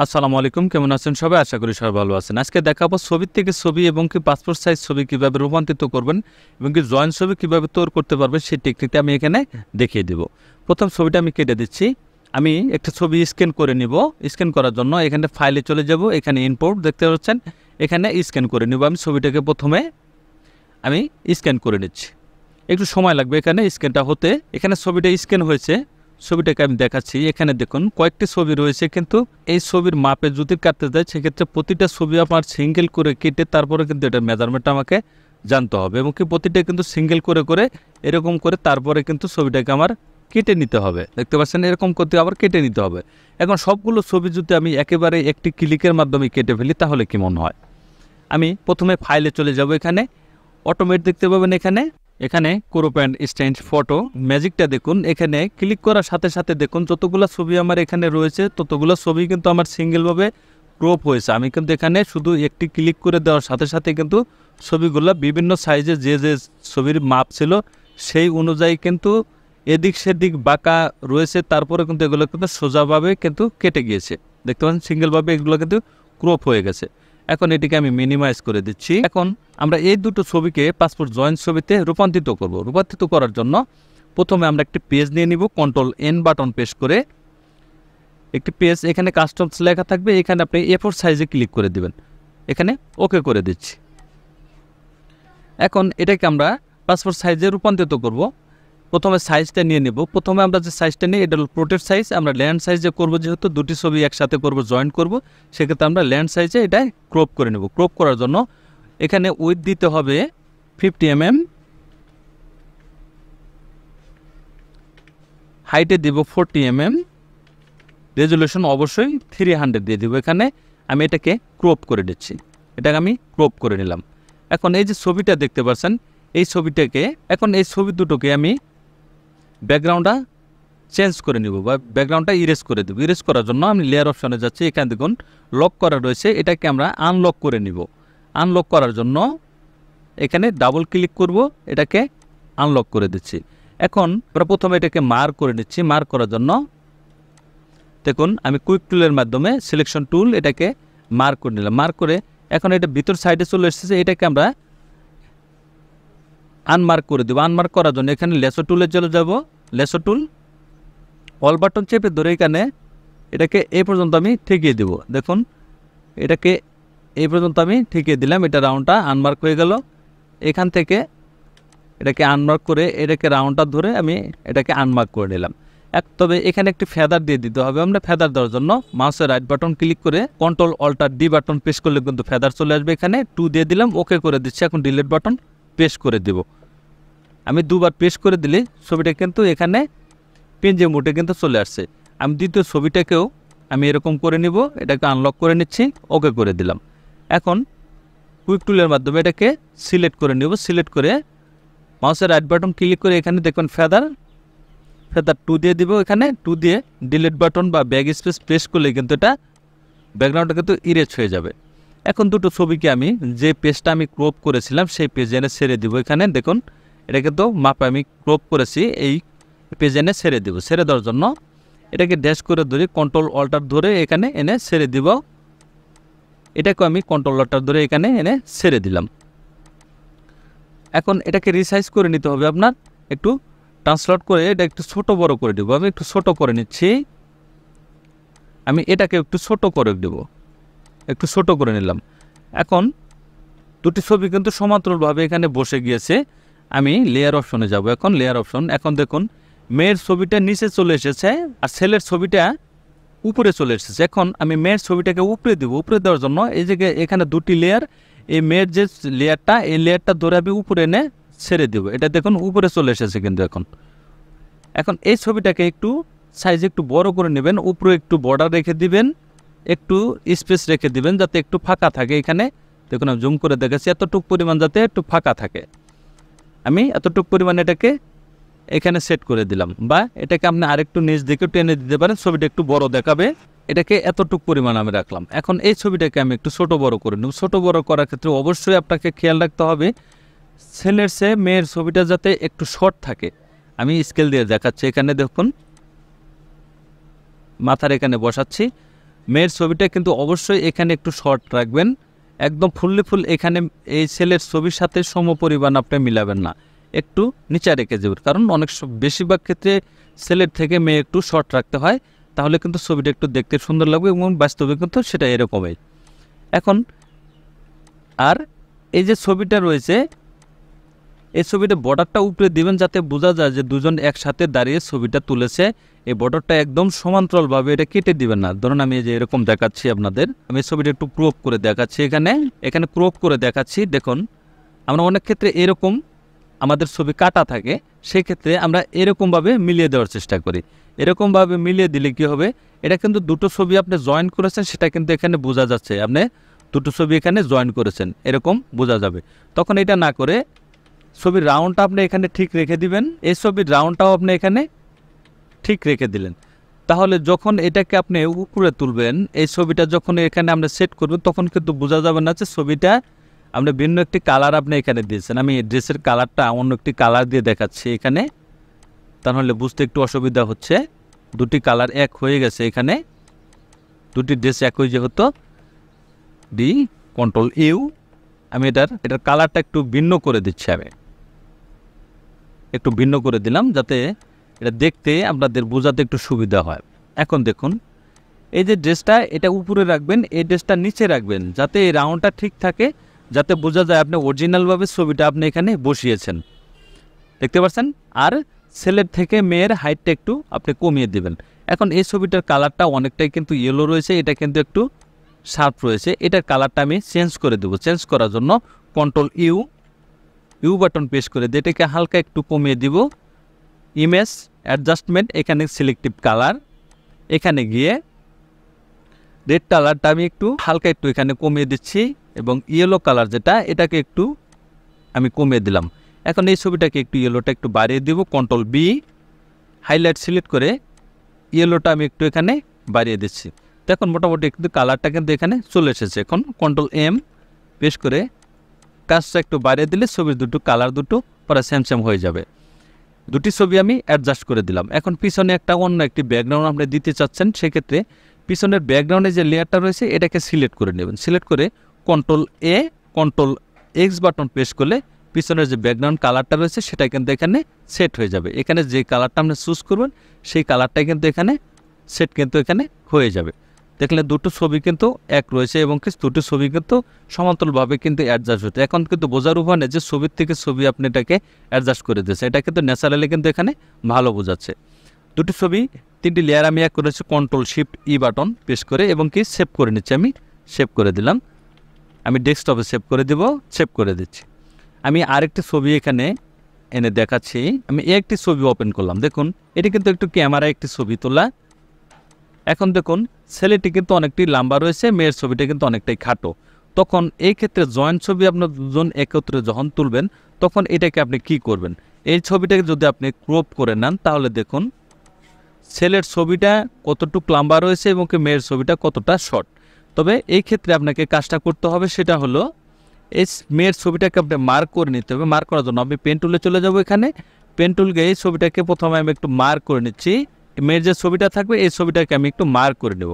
আসসালামু আলাইকুম, কেমন আছেন সবাই? আশা করি সবাই ভালো আছেন। আজকে দেখাবো ছবি থেকে ছবি এবং কি পাসপোর্ট সাইজ ছবি কিভাবে রূপান্তরিত করবেন এবং কি জয়েন্ট ছবি কিভাবে তৈরি করতে পারবেন সেই টেকনিকটা আমি এখানে দেখিয়ে দেব। প্রথম ছবিটা আমি কেটে দিচ্ছি। আমি একটা ছবি স্ক্যান করে নিব। স্ক্যান করার জন্য এখানে ফাইলে চলে যাব, এখানে ইম্পোর্ট দেখতে পাচ্ছেন, এখানে স্ক্যান করে নিব। আমি ছবিটাকে প্রথমে আমি স্ক্যান করে নিচ্ছি, একটু সময় লাগবে এখানে স্ক্যানটা হতে। এখানে ছবিটা স্ক্যান হয়েছে, ছবিটাকে আমি দেখাচ্ছি। এখানে দেখুন কয়েকটি ছবি রয়েছে, কিন্তু এই ছবির মাপে যদি কাটতে যায় সেক্ষেত্রে প্রতিটা ছবি আপনার সিঙ্গেল করে কেটে তারপরে কিন্তু এটা মেজারমেন্ট আমাকে জানতে হবে এবং কি প্রতিটা কিন্তু সিঙ্গেল করে করে এরকম করে তারপরে কিন্তু ছবিটাকে আমার কেটে নিতে হবে। দেখতে পাচ্ছেন, এরকম করতে আবার কেটে নিতে হবে। এখন সবগুলো ছবি যদি আমি একেবারে একটি ক্লিকের মাধ্যমে কেটে ফেলি তাহলে কি মনে হয়? আমি প্রথমে ফাইলে চলে যাব, এখানে অটোমেট দেখতে পাবেন, এখানে ক্রপ অ্যান্ড স্ট্যান্ড ফটো ম্যাজিকটা দেখুন। এখানে ক্লিক করার সাথে সাথে দেখুন যতগুলো ছবি আমার এখানে রয়েছে ততগুলো ছবি কিন্তু আমার সিঙ্গেলভাবে ক্রপ হয়েছে। আমি কিন্তু এখানে শুধু একটি ক্লিক করে দেওয়ার সাথে সাথে কিন্তু ছবিগুলো বিভিন্ন সাইজে যে যে ছবির মাপ ছিল সেই অনুযায়ী কিন্তু এদিক সেদিক বাঁকা রয়েছে, তারপরে কিন্তু এগুলো কিন্তু সোজাভাবে কিন্তু কেটে গিয়েছে। দেখতে পাচ্ছেন সিঙ্গেলভাবে এগুলো কিন্তু ক্রপ হয়ে গেছে। এখন এটিকে আমি মিনিমাইজ করে দিচ্ছি। এখন আমরা এই দুটো ছবিকে পাসপোর্ট জয়েন্ট ছবিতে রূপান্তরিত করব। রূপান্তরিত করার জন্য প্রথমে আমরা একটি পেজ নিয়ে নিব, কন্ট্রোল এন বাটন প্রেস করে একটি পেজ, এখানে কাস্টমস লেখা থাকবে, এখানে আপনি A4 সাইজে ক্লিক করে দিবেন, এখানে ওকে করে দিচ্ছি। এখন এটাকে আমরা পাসপোর্ট সাইজে রূপান্তরিত করব। প্রথমে সাইজটা নিয়ে নেব। প্রথমে আমরা যে সাইজটা নিই এটা হল পোর্ট্রেট সাইজ। আমরা ল্যান্ড সাইজে করব, যেহেতু দুটি ছবি একসাথে করব, জয়েন্ট করব, সেক্ষেত্রে আমরা ল্যান্ড সাইজে এটা ক্রপ করে নেব। ক্রপ করার জন্য এখানে উইথ দিতে হবে 50 mm, হাইটে দিব 40 mm, রেজুলেশন অবশ্যই 300 দিয়ে দিব। এখানে আমি এটাকে ক্রপ করে দিচ্ছি, এটাকে আমি ক্রপ করে নিলাম। এখন এই যে ছবিটা দেখতে পাচ্ছেন, এই ছবিটাকে এখন এই ছবি দুটোকে আমি ব্যাকগ্রাউন্ডটা চেঞ্জ করে নিব বা ব্যাকগ্রাউন্ডটা ইরেজ করে দেবো। ইরেজ করার জন্য আমি লেয়ার অপশনে যাচ্ছি, এখানে দেখুন লক করা রয়েছে, এটাকে আমরা আনলক করে নিব। আনলক করার জন্য এখানে ডাবল ক্লিক করব, এটাকে আনলক করে দিচ্ছি। এখন আমরা প্রথমে এটাকে মার্ক করে নিচ্ছি। মার্ক করার জন্য দেখুন আমি কুইক টুলের মাধ্যমে সিলেকশন টুল এটাকে মার্ক করে নিলাম। মার্ক করে এখন এটা ভিতর সাইডে চলে এসেছে, এটাকে আমরা আনমার্ক করে দেবো। আনমার্ক করার জন্য এখানে লেসো টুলে চলে যাব, লেসো টুল অল বাটন চেপে ধরে এখানে এটাকে এই পর্যন্ত আমি ঠেকিয়ে দেব। দেখুন এটাকে এই পর্যন্ত আমি ঠেকিয়ে দিলাম, এটা রাউন্ডটা আনমার্ক হয়ে গেল। এখান থেকে এটাকে আনমার্ক করে এটাকে রাউন্ডটা ধরে আমি এটাকে আনমার্ক করে নিলাম। তবে এখানে একটি ফেদার দিয়ে দিতে হবে। আমরা ফেদার দেওয়ার জন্য মাউসের রাইট বাটন ক্লিক করে control alt D button press করলে কিন্তু ফেদার চলে আসবে। এখানে 2 দিয়ে দিলাম, ওকে করে দিচ্ছি। এখন ডিলিট বাটন প্রেস করে দেব। আমি দুবার প্রেস করে দিলে ছবিটা কিন্তু এখানে পেঞ্জে মোটে কিন্তু চলে আসছে। আমি দ্বিতীয় ছবিটাকেও আমি এরকম করে নিব, এটাকে আনলক করে নিচ্ছি, ওকে করে দিলাম। এখন কুইক টুলের মাধ্যমে এটাকে সিলেক্ট করে নেব। সিলেক্ট করে মাউসের রাইট বাটন ক্লিক করে এখানে দেখুন ফেদার 2 দিয়ে দিব। এখানে 2 দিয়ে ডিলিট বাটন বা ব্যাক স্পেস প্রেস করলে কিন্তু এটা ব্যাকগ্রাউন্ডটা কিন্তু ইরেজ হয়ে যাবে। এখন দুটো ছবিকে আমি যে পেজটা আমি ক্রপ করেছিলাম সেই পেজে এনে ছেড়ে দিব। এখানে দেখুন এটা কিন্তু মাপে আমি ক্রপ করেছি, এই পেজে এনে ছেড়ে দিব। ছেড়ে দেওয়ার জন্য এটাকে ড্যাশ করে ধরে কন্ট্রোল অল্টার ধরে এখানে এনে ছেড়ে দিব। এটাকে আমি কন্ট্রোল অল্টার ধরে এখানে এনে ছেড়ে দিলাম। এখন এটাকে রিসাইজ করে নিতে হবে আপনার, একটু ট্রান্সলেট করে এটা একটু ছোট বড় করে দেবো। আমি একটু ছোট করে নিচ্ছি, আমি এটাকে একটু ছোট করে দেব, একটু ছোট করে নিলাম। এখন দুটি ছবি কিন্তু সমান্তরালভাবে এখানে বসে গিয়েছে। আমি লেয়ার অপশনে যাব। এখন লেয়ার অপশন, এখন দেখুন মেয়ের ছবিটা নিচে চলে এসেছে আর ছেলের ছবিটা উপরে চলে এসেছে। এখন আমি মেয়ের ছবিটাকে উপরে দেবো। উপরে দেওয়ার জন্য এই যে এখানে দুটি লেয়ার, এই মেয়ের যে লেয়ারটা এই লেয়ারটা ধরে আমি উপরে এনে ছেড়ে দেবো। এটা দেখুন উপরে চলে এসেছে কিন্তু এখন এই ছবিটাকে একটু সাইজ একটু বড় করে নেবেন, উপরে একটু বর্ডার রেখে দিবেন, একটু স্পেস রেখে দিবেন যাতে একটু ফাঁকা থাকে। এখানে দেখুন আমি জুম করে দেখাচ্ছি, এতটুকু পরিমাণ যাতে একটু ফাঁকা থাকে। আমি এতটুকু পরিমাণ এটাকে এখানে সেট করে দিলাম, বা এটাকে আপনি আরেকটু নিচ দিকে টেনে দিতে পারেন, ছবিটা একটু বড় দেখাবে। এটাকে এতটুকু পরিমাণ আমি রাখলাম। এখন এই ছবিটাকে আমি একটু ছোট বড় করে নেব। ছোট বড় করার ক্ষেত্রে অবশ্যই আপনাকে খেয়াল রাখতে হবে ছেলের চেয়ে মেয়ের ছবিটা যাতে একটু শর্ট থাকে। আমি স্কেল দিয়ে দেখাচ্ছি, এখানে দেখুন মাথার এখানে বসাচ্ছি, মেয়ের ছবিটা কিন্তু অবশ্যই এখানে একটু শর্ট রাখবেন, একদম ফুল এখানে এই ছেলের ছবির সাথে সমপরিমাণ আপনি মিলাবেন না, একটু নিচে রেখে যাবেন, কারণ অনেক বেশিরভাগ ক্ষেত্রে ছেলের থেকে মেয়ে একটু শর্ট রাখতে হয়, তাহলে কিন্তু ছবিটা একটু দেখতে সুন্দর লাগবে এবং বাস্তবে কিন্তু সেটা এরকমই। এখন আর এই যে ছবিটা রয়েছে, এই ছবিটা বর্ডারটা উপরে দিবেন যাতে বোঝা যায় যে দুজন একসাথে দাঁড়িয়ে ছবিটা তুলেছে। এই বর্ডারটা একদম সমান্তরালভাবে এটা কেটে দিবেন না। ধরুন আমি যে এরকম দেখাচ্ছি আপনাদের, আমি ছবিটা একটু ক্রপ করে দেখাচ্ছি, এখানে ক্রপ করে দেখাচ্ছি। দেখুন আমরা অনেক ক্ষেত্রে এরকম আমাদের ছবি কাটা থাকে, সেই ক্ষেত্রে আমরা এরকমভাবে মিলিয়ে দেওয়ার চেষ্টা করি। এরকমভাবে মিলিয়ে দিলে কি হবে, এটা কিন্তু দুটো ছবি আপনি জয়েন করেছেন সেটা কিন্তু এখানে বোঝা যাচ্ছে, আপনি দুটো ছবি এখানে জয়েন করেছেন এরকম বোঝা যাবে। তখন এটা না করে ছবির রাউন্ডটা আপনি এখানে ঠিক রেখে দিবেন, এই ছবির রাউন্ডটাও আপনি এখানে ঠিক রেখে দিলেন। তাহলে যখন এটাকে আপনি উপরে তুলবেন, এই ছবিটা যখন এখানে আমরা সেট করবেন, তখন কিন্তু বোঝা যাবে না যে ছবিটা আপনি ভিন্ন একটি কালার আপনি এখানে দিয়েছেন। আমি ড্রেসের কালারটা অন্য একটি কালার দিয়ে দেখাচ্ছি এখানে, তাহলে বুঝতে একটু অসুবিধা হচ্ছে। দুটি কালার এক হয়ে গেছে, এখানে দুটি ড্রেস এক হয়ে যেহেতু ডি কন্ট্রোল ইউ, আমি এটার কালারটা একটু ভিন্ন করে দিচ্ছি, আমি একটু ভিন্ন করে দিলাম যাতে এটা দেখতে আপনাদের বোঝাতে একটু সুবিধা হয়। এখন দেখুন এই যে ড্রেসটা এটা উপরে রাখবেন, এই ড্রেসটা নিচে রাখবেন যাতে এই রাউন্ডটা ঠিক থাকে, যাতে বোঝা যায় আপনি অরিজিনালভাবে ছবিটা আপনি এখানে বসিয়েছেন, দেখতে পাচ্ছেন। আর ছেলের থেকে মেয়ের হাইটটা একটু আপনি কমিয়ে দিবেন। এখন এই ছবিটার কালারটা অনেকটাই কিন্তু ইয়েলো রয়েছে, এটা কিন্তু একটু শার্প রয়েছে, এটার কালারটা আমি চেঞ্জ করে দেবো। চেঞ্জ করার জন্য কন্ট্রোল ইউ বাটন প্রেস করে দিয়ে এটাকে হালকা একটু কমিয়ে দিব। ইমেজ অ্যাডজাস্টমেন্ট, এখানে সিলেক্টিভ কালার, এখানে গিয়ে রেড কালারটা আমি একটু হালকা একটু এখানে কমিয়ে দিচ্ছি এবং ইয়েলো কালার যেটা এটাকে একটু আমি কমিয়ে দিলাম। এখন এই ছবিটাকে একটু ইয়েলোটা একটু বাড়িয়ে দিব, কন্ট্রোল বি, হাইলাইট সিলেক্ট করে ইয়েলোটা আমি একটু এখানে বাড়িয়ে দিচ্ছি। দেখুন মোটামুটি একটু কালারটা কিন্তু এখানে চলে এসেছে। এখন কন্ট্রোল এম প্রেস করে কাজটা একটু বাড়িয়ে দিলে ছবির দুটো কালার দুটো পরে সেম হয়ে যাবে। দুটি ছবি আমি অ্যাডজাস্ট করে দিলাম। এখন পিছনে অন্য একটি ব্যাকগ্রাউন্ড আপনি দিতে চাচ্ছেন, সেক্ষেত্রে পিছনের ব্যাকগ্রাউন্ডে যে লেয়ারটা রয়েছে এটাকে সিলেক্ট করে নেবেন। সিলেক্ট করে কন্ট্রোল এ কন্ট্রোল এক্স বাটন প্রেস করলে পিছনের যে ব্যাকগ্রাউন্ড কালারটা রয়েছে সেটা কিন্তু এখানে সেট হয়ে যাবে। এখানে যে কালারটা আপনি চুজ করবেন সেই কালারটাই কিন্তু এখানে সেট কিন্তু এখানে হয়ে যাবে। দেখলে দুটো ছবি কিন্তু এক রয়েছে এবং দুটো ছবি কিন্তু সমান্তরালভাবে কিন্তু অ্যাডজাস্ট হচ্ছে। এখন কিন্তু বোঝার উপায় নেই যে ছবির থেকে ছবি আপনি এটাকে অ্যাডজাস্ট করে দিয়েছে, এটা কিন্তু ন্যাচারালি কিন্তু এখানে ভালো বোঝাচ্ছে। দুটি ছবি তিনটি লেয়ার আমি এক করেছি, কন্ট্রোল শিফট ই বাটন প্রেস করে এবং সেভ করে নিচ্ছি। আমি সেভ করে দিলাম, আমি ডেস্কটপে সেভ করে দেব, সেভ করে দিচ্ছি। আমি আরেকটি ছবি এখানে এনে দেখাচ্ছি। আমি একটি ছবি ওপেন করলাম, দেখুন এটি কিন্তু একটু ক্যামেরায় একটি ছবি তোলা। এখন দেখুন ছেলেটি কিন্তু অনেকটি লম্বা রয়েছে, মেয়ের ছবিটা কিন্তু অনেকটাই খাটো। তখন এই ক্ষেত্রে জয়েন্ট ছবি আপনার দুজন একত্রে যখন তুলবেন তখন এটাকে আপনি কি করবেন, এই ছবিটাকে যদি আপনি ক্রপ করে নেন তাহলে দেখুন ছেলের ছবিটা কতটুকু লম্বা রয়েছে এবং মেয়ের ছবিটা কতটা শর্ট। তবে এই ক্ষেত্রে আপনাকে কাজটা করতে হবে, সেটা হলো এই মেয়ের ছবিটাকে আপনি মার্ক করে নিতে হবে। মার্ক করার জন্য আমি পেন টুলে চলে যাব, এখানে পেন টুল গিয়ে এই ছবিটাকে প্রথমে আমি একটু মার্ক করে নিচ্ছি। মেয়ের যে ছবিটা থাকবে এই ছবিটাকে আমি একটু মার্ক করে নেব,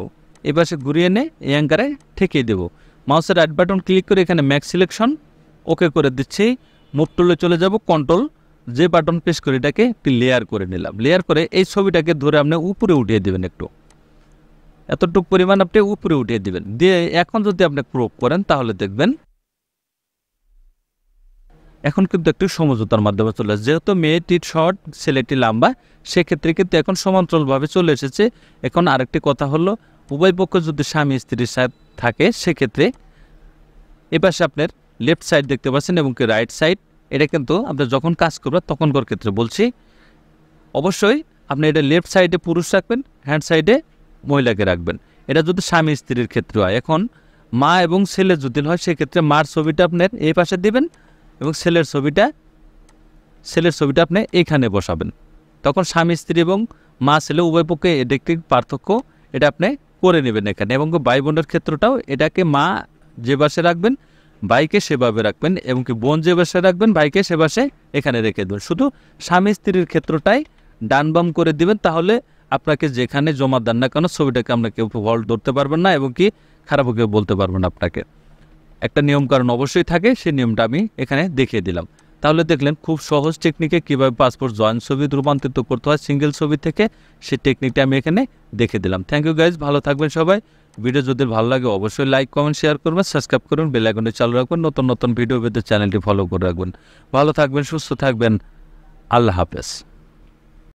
এই পাশে ঘুরিয়ে এনে এই অ্যাঙ্কারে ঠেকিয়ে দেবো। মাউসের রাইট বাটন ক্লিক করে এখানে ম্যাক্স সিলেকশন ওকে করে দিচ্ছি। মুভ টুলে চলে যাব, কন্ট্রোল যে বাটন প্রেস করে এটাকে একটু লেয়ার করে নিলাম। লেয়ার করে এই ছবিটাকে ধরে আপনি উপরে উঠিয়ে দেবেন, একটু এতটুকু পরিমাণ আপনি উপরে উঠিয়ে দিবেন। দিয়ে এখন যদি আপনি ক্রপ করেন তাহলে দেখবেন এখন কিন্তু একটু সমঝোতার মাধ্যমে চলে আসে। যেহেতু মেয়েটির শর্ট ছেলেটি লম্বা, সেক্ষেত্রে কিন্তু এখন সমান্তরালভাবে চলে এসেছে। এখন আরেকটি কথা হলো, উভয় পক্ষ যদি স্বামী স্ত্রীর সাথে থাকে সেক্ষেত্রে এপাশে আপনার লেফট সাইড দেখতে পাচ্ছেন এবং কি রাইট সাইড, এটা কিন্তু আপনি যখন কাজ করবেন তখনকার ক্ষেত্রে বলছি, অবশ্যই আপনি এটা লেফট সাইডে পুরুষ রাখবেন, হ্যান্ড সাইডে মহিলাকে রাখবেন। এটা যদি স্বামী স্ত্রীর ক্ষেত্রে হয়। এখন মা এবং ছেলে যদি হয় সেক্ষেত্রে মার ছবিটা আপনার এই পাশে দিবেন এবং ছেলের ছবিটা আপনি এখানে বসাবেন। তখন স্বামী স্ত্রী এবং মা ছেলে উভয় পক্ষে এটা একটি পার্থক্য এটা আপনি করে নেবেন এখানে। এবং ভাই বোনের ক্ষেত্রটাও এটাকে মা যে পাশে রাখবেন ভাইকে সেভাবে রাখবেন এবং কি বোন যে পাশে রাখবেন ভাইকে সে পাশে এখানে রেখে দেবেন। শুধু স্বামী স্ত্রীর ক্ষেত্রটাই ডান বাম করে দিবেন, তাহলে আপনাকে যেখানে জমা দেন না কেন ছবিটাকে আমরা কেউ ফল্ট ধরতে পারবেন না এবং কি খারাপও কেউ বলতে পারবেন না আপনাকে। একটা নিয়মকানুন অবশ্যই থাকে, সেই নিয়মটা আমি এখানে দেখিয়ে দিলাম। তাহলে দেখলেন খুব সহজ টেকনিকে কীভাবে পাসপোর্ট জয়েন্ট ছবি রূপান্তরিত করতে হয় সিঙ্গেল ছবি থেকে, সেই টেকনিকটা আমি এখানে দেখে দিলাম। থ্যাংক ইউ গাইজ, ভালো থাকবেন সবাই। ভিডিও যদি ভালো লাগে অবশ্যই লাইক কমেন্ট শেয়ার করবেন, সাবস্ক্রাইব করুন, বেল আইকনটি চালু রাখবেন, নতুন নতুন ভিডিও পেতে চ্যানেলটি ফলো করে রাখবেন। ভালো থাকবেন, সুস্থ থাকবেন, আল্লাহ হাফেজ।